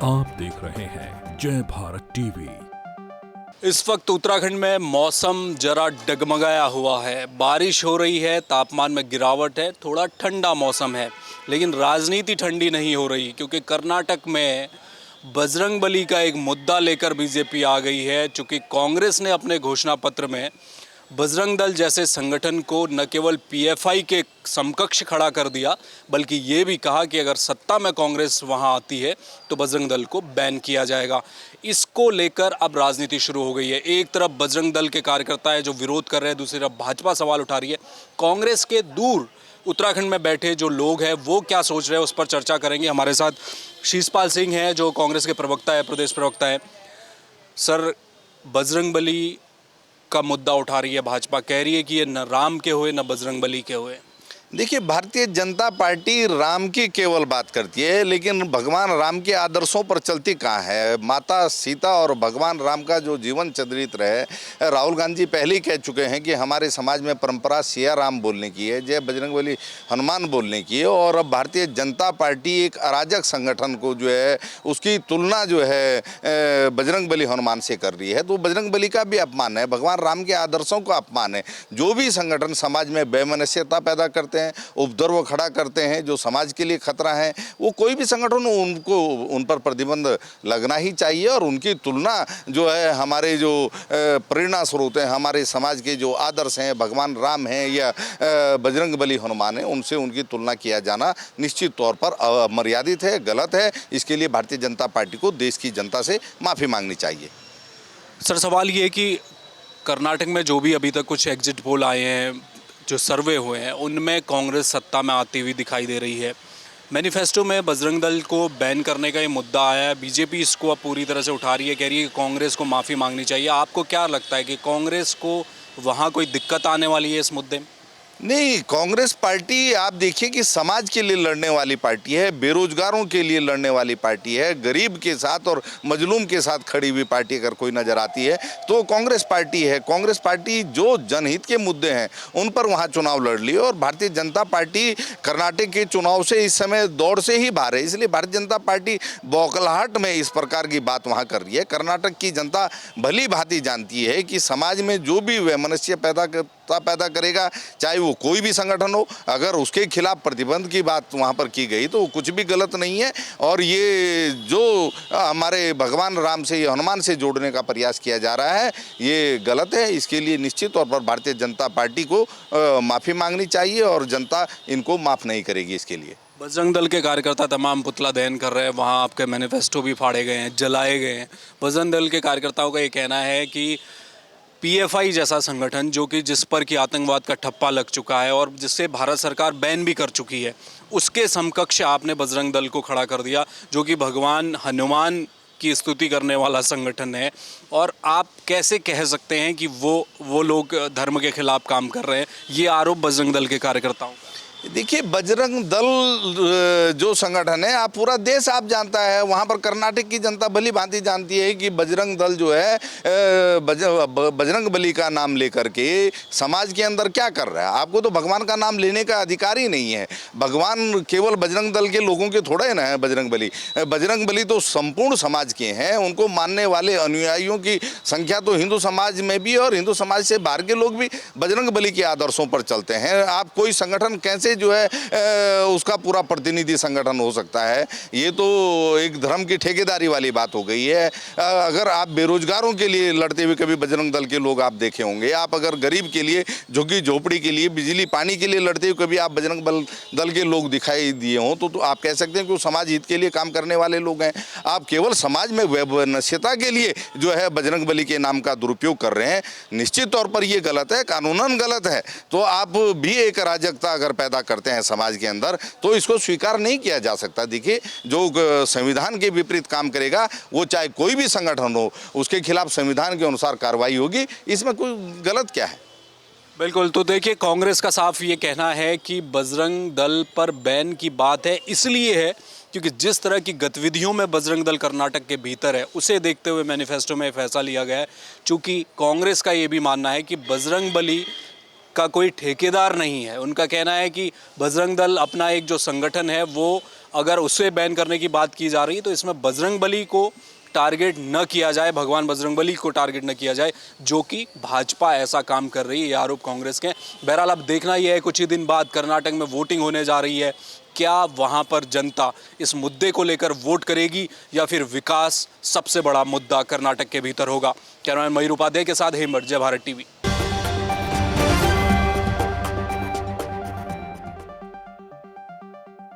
आप देख रहे हैं जय भारत टीवी। इस वक्त उत्तराखंड में मौसम जरा डगमगाया हुआ है। बारिश हो रही है, तापमान में गिरावट है, थोड़ा ठंडा मौसम है, लेकिन राजनीति ठंडी नहीं हो रही क्योंकि कर्नाटक में बजरंगबली का एक मुद्दा लेकर बीजेपी आ गई है। चूँकि कांग्रेस ने अपने घोषणा पत्र में बजरंग दल जैसे संगठन को न केवल पीएफआई के समकक्ष खड़ा कर दिया, बल्कि ये भी कहा कि अगर सत्ता में कांग्रेस वहाँ आती है तो बजरंग दल को बैन किया जाएगा। इसको लेकर अब राजनीति शुरू हो गई है। एक तरफ बजरंग दल के कार्यकर्ता है जो विरोध कर रहे हैं, दूसरी तरफ भाजपा सवाल उठा रही है। कांग्रेस के दूर उत्तराखंड में बैठे जो लोग हैं वो क्या सोच रहे हैं, उस पर चर्चा करेंगे। हमारे साथ शीशपाल सिंह हैं जो कांग्रेस के प्रवक्ता है, प्रदेश प्रवक्ता है। सर, बजरंगबली का मुद्दा उठा रही है भाजपा, कह रही है कि ये न राम के हुए न बजरंगबली के हुए। देखिए, भारतीय जनता पार्टी राम की केवल बात करती है, लेकिन भगवान राम के आदर्शों पर चलती कहाँ है। माता सीता और भगवान राम का जो जीवन चरित्र है, राहुल गांधी पहले ही कह चुके हैं कि हमारे समाज में परंपरा सिया राम बोलने की है, जय बजरंगबली हनुमान बोलने की है। और अब भारतीय जनता पार्टी एक अराजक संगठन को जो है उसकी तुलना जो है बजरंगबली हनुमान से कर रही है, तो बजरंगबली का भी अपमान है, भगवान राम के आदर्शों का अपमान है। जो भी संगठन समाज में वैमनस्यता पैदा करते हैं, उपद्रव खड़ा करते हैं, जो समाज के लिए खतरा है, वो कोई भी संगठन उनको उन पर प्रतिबंध लगना ही चाहिए। और उनकी तुलना जो है हमारे जो प्रेरणा स्रोत हैं, हमारे समाज के जो आदर्श हैं, भगवान राम हैं या बजरंगबली हनुमान है, उनसे उनकी तुलना किया जाना निश्चित तौर पर अमर्यादित है, गलत है। इसके लिए भारतीय जनता पार्टी को देश की जनता से माफ़ी मांगनी चाहिए। सर, सवाल ये है कि कर्नाटक में जो भी अभी तक कुछ एग्जिट पोल आए हैं, जो सर्वे हुए हैं, उनमें कांग्रेस सत्ता में आती हुई दिखाई दे रही है। मैनिफेस्टो में बजरंग दल को बैन करने का ये मुद्दा आया है। बीजेपी इसको अब पूरी तरह से उठा रही है, कह रही है कि कांग्रेस को माफ़ी मांगनी चाहिए। आपको क्या लगता है कि कांग्रेस को वहाँ कोई दिक्कत आने वाली है इस मुद्दे में? नहीं, कांग्रेस पार्टी आप देखिए कि समाज के लिए लड़ने वाली पार्टी है, बेरोजगारों के लिए लड़ने वाली पार्टी है, गरीब के साथ और मजलूम के साथ खड़ी हुई पार्टी अगर कोई नजर आती है तो कांग्रेस पार्टी है। कांग्रेस पार्टी जो जनहित के मुद्दे हैं उन पर वहां चुनाव लड़ ली, और भारतीय जनता पार्टी कर्नाटक के चुनाव से इस समय दौड़ से ही बाहर है। इसलिए भारतीय जनता पार्टी बौखलाहट में इस प्रकार की बात वहां कर रही है। कर्नाटक की जनता भली भांति जानती है कि समाज में जो भी वैमनस्य पैदा करेगा, चाहे वो कोई भी संगठन हो, अगर उसके खिलाफ प्रतिबंध की बात वहाँ पर की गई तो कुछ भी गलत नहीं है। और ये जो हमारे भगवान राम से, हनुमान से जोड़ने का प्रयास किया जा रहा है, ये गलत है। इसके लिए निश्चित तौर पर भारतीय जनता पार्टी को माफ़ी मांगनी चाहिए और जनता इनको माफ़ नहीं करेगी। इसके लिए बजरंग दल के कार्यकर्ता तमाम पुतला दहन कर रहे हैं, वहाँ आपके मैनिफेस्टो भी फाड़े गए हैं, जलाए गए हैं। बजरंग दल के कार्यकर्ताओं का ये कहना है कि पीएफआई जैसा संगठन जो कि जिस पर कि आतंकवाद का ठप्पा लग चुका है और जिससे भारत सरकार बैन भी कर चुकी है, उसके समकक्ष आपने बजरंग दल को खड़ा कर दिया जो कि भगवान हनुमान की स्तुति करने वाला संगठन है। और आप कैसे कह सकते हैं कि वो लोग धर्म के खिलाफ काम कर रहे हैं? ये आरोप बजरंग दल के कार्यकर्ताओं का। देखिए, बजरंग दल जो संगठन है, आप पूरा देश आप जानता है, वहाँ पर कर्नाटक की जनता भली भांति जानती है कि बजरंग दल जो है बजरंग बली का नाम लेकर के समाज के अंदर क्या कर रहा है। आपको तो भगवान का नाम लेने का अधिकार ही नहीं है। भगवान केवल बजरंग दल के लोगों के थोड़ा ही ना है। बजरंग बली तो संपूर्ण समाज के हैं। उनको मानने वाले अनुयायियों की संख्या तो हिंदू समाज में भी और हिंदू समाज से बाहर के लोग भी बजरंग बली के आदर्शों पर चलते हैं। आप कोई संगठन कैसे जो है उसका पूरा प्रतिनिधि संगठन हो सकता है? ये तो एक धर्म की ठेकेदारी वाली बात हो गई है। अगर आप बेरोजगारों के लिए लड़ते हुए कभी बजरंग दल के लोग आप देखे होंगे, आप अगर गरीब के लिए, झुग्गी झोपड़ी के लिए, बिजली पानी के लिए लड़ते हुए कभी आप बजरंग दल के लोग दिखाई दिए हों तो आप कह सकते हैं कि वो समाज हित के लिए काम करने वाले लोग हैं। आप केवल समाज में वैमनस्यता के लिए जो है बजरंग बली के नाम का दुरुपयोग कर रहे हैं। निश्चित तौर पर यह गलत है, कानूनन गलत है। तो आप भी एक अराजकता अगर पैदा करते हैं समाज के अंदर तो इसको स्वीकार नहीं किया जा सकता। देखिए, जो संविधान के विपरीत काम करेगा, वो चाहे कोई भी संगठन हो, उसके खिलाफ संविधान के अनुसार कार्रवाई होगी। इसमें कोई गलत क्या है? बिल्कुल। तो देखिए, कांग्रेस का साफ ये कहना है कि बजरंग दल पर बैन की बात है, इसलिए है क्योंकि जिस तरह की गतिविधियों में बजरंग दल कर्नाटक के भीतर है, उसे देखते हुए मैनिफेस्टो में फैसला लिया गया है। चूँकि कांग्रेस का ये भी मानना है कि बजरंग बली का कोई ठेकेदार नहीं है। उनका कहना है कि बजरंग दल अपना एक जो संगठन है वो अगर उसे बैन करने की बात की जा रही है तो इसमें बजरंगबली को टारगेट न किया जाए, भगवान बजरंगबली को टारगेट न किया जाए, जो कि भाजपा ऐसा काम कर रही है, ये आरोप कांग्रेस के। बहरहाल अब देखना यह है कुछ ही दिन बाद कर्नाटक में वोटिंग होने जा रही है, क्या वहां पर जनता इस मुद्दे को लेकर वोट करेगी या फिर विकास सबसे बड़ा मुद्दा कर्नाटक के भीतर होगा। कैमरामैन मयूर उपाध्याय के साथ हेमंत, जय भारत टीवी।